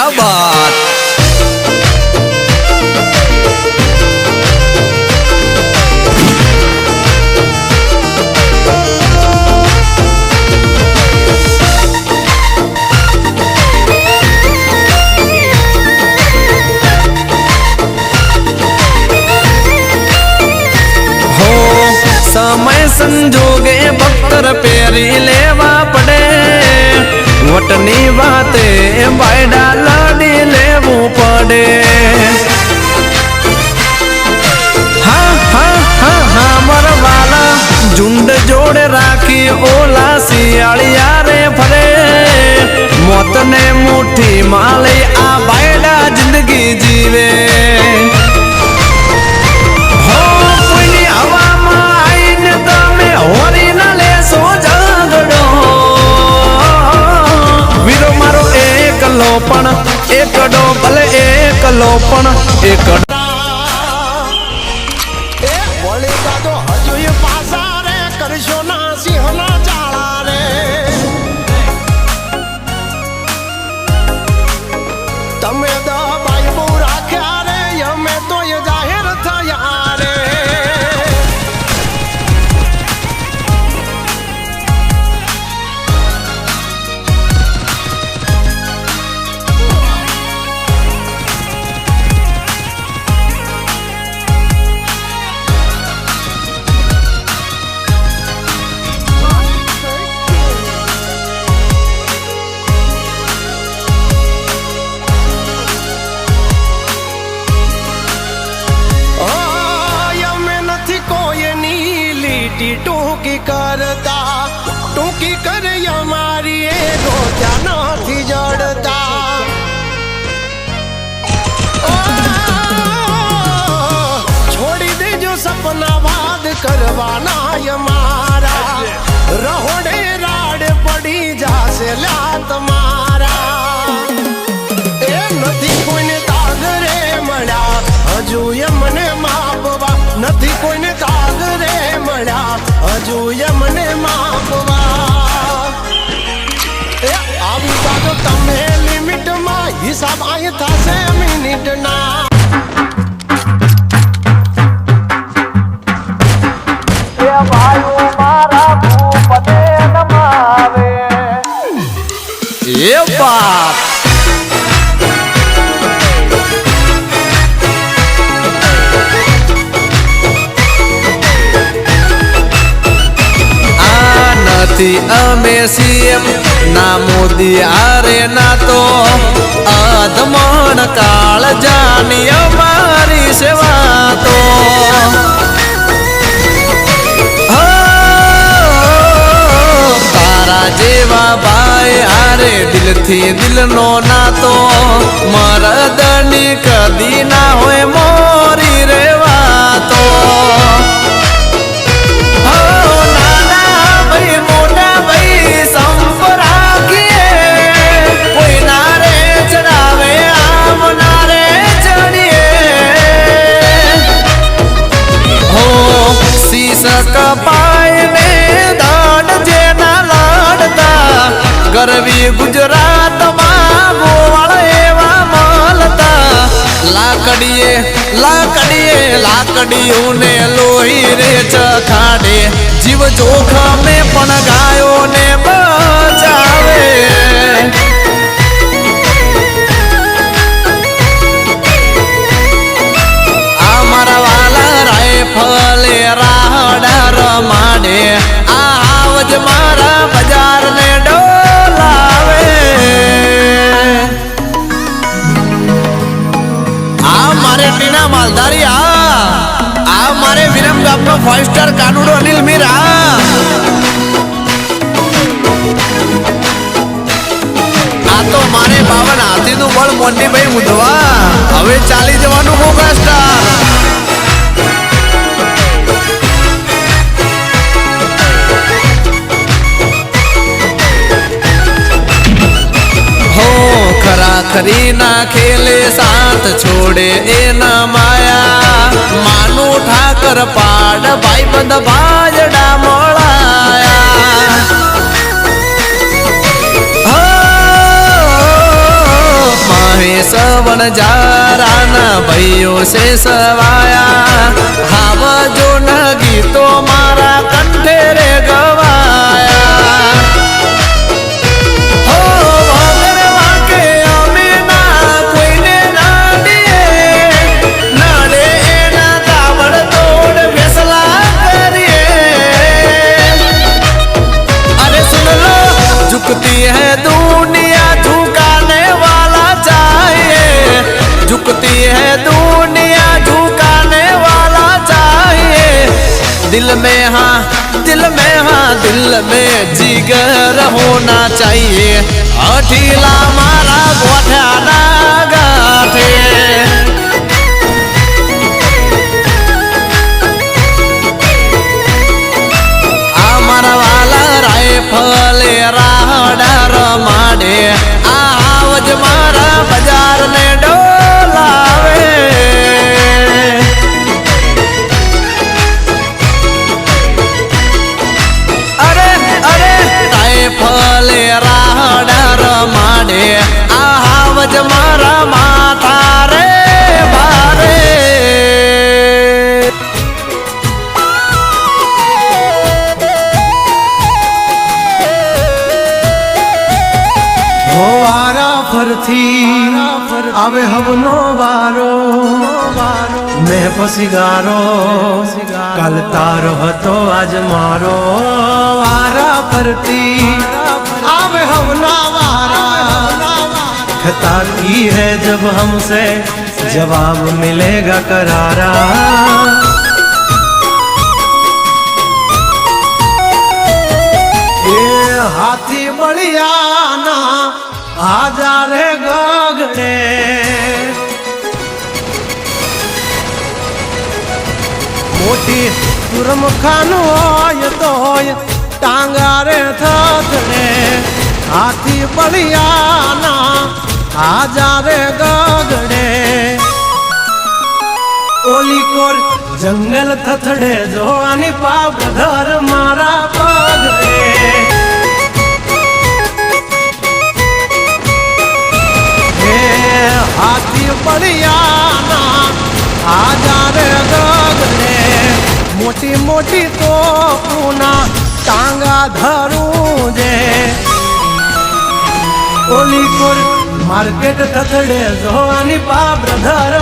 क्या बात। समय संजोगे बख्तर पेरी लेवा पड़े वटनी बाते बायडा लड़ी लेवू पड़े। हाँ हाँ हाँ हाँ मरवाला झुंड जोड़े राखी ओला सियालिया रे फरे मौत ने मुट्ठी माले आ बायडा जिंदगी जीवे। એકડો ભલે એકલો પણ એકડો એ વળી દાદો હજુ એ પાસા રે કરશો ના સિંહના ચાળા રે તમે દબાઈ બહુ રાખ્યા રે અમે તો એ જાહેર થયા રે। टूकी करता टूकी कर हमारी एगो जाना थी जड़ता छोड़ी दे जो सपना वाद करवाना हमारा रहोड़े राड पड़ी जासे लात मारा ए नथी कोईने ताग रे मळ्या हजू यमने मापवा नथी कोईने ताग रे मळ्या हजू यमने मापवा। ए आवी जागो तमे लिमिट मा हिसाब आय थासे मिनिट ना। ए भाई मारा भूपते नमावे ये बात। અમે સીએમ ના મોદી આરે ના તો અધમણ કાળ જાની અમારી સેવા તો તારા જેવા ભાઈ આરે દિલથી દિલનો નાતો મરદની કદી ના હોય મોરી રેવા તો ગરવી ગુજરાત માં ગોવાળ એવા મળતા લાકડીએ લાકડીએ લાકડીઓ ને લોહી રે ચખાડે જીવ જોખમે પણ ગાયો ને બચાવે। આ મારા વાલા રાયફલે રાહડા રમાડે આ આવજ મારા બજાર ને मालदारी आ मारे विरम गाम नो 5 स्टार कानूडो अनिल मीरा आ तो मारे बावन हाथी नु बळ मोंटी भाई मुदवा हवे चाली जवानु मोगा स्टार हो खरा खरी ना खेले साथ छोड़े ए ना माया मानू ठाकर पाड़ भाई बंद भाजड़ा मोड़ाया પણ જારાના ભાઈઓ છે સવાયા હાવ જો ન ગીતો મારા કંઠે રે ગવાયા હો વગર વાંકે અમે ના કોઈને નાડીએ નાડે એના તાવડ તોડ ફેસલા કરીએ अरे सुन लो झुकती है दुनिया झुकाने वाला चाहिए झुकती है दुनिया झुकाने वाला चाहिए दिल में दिल में जिगर होना चाहिए अठीला मारा गोठा ना गाठे ફલે રાહડા રમાડે આવજ મારા બજાર ને ડોલાવે અરે અરે તાય ફલે રાહડા રમાડે આવજ મારા માથા રે ભારે આવે હવનો વારો મેં પસીગારો કાલ તારો હતો આજ મારો વારા ફરતી આવે હવના વારા खता की है जब हमसे जवाब मिलेगा करारा ये हाथी बलियाना आजा रे गगड़े मोटी तुरम खानो तो टांगा रे थथड़े हाथी बलियाना आजा रे गगड़े ओली कोर जंगल थथड़े जोवानी पाप धर मारा पगड़े हाथी बलियाना आजा रे गगड़े मोटी मोटी तो पूना टांगा धरूं जे ओली कोर मार्केट थथड़े जोवानी पाप धर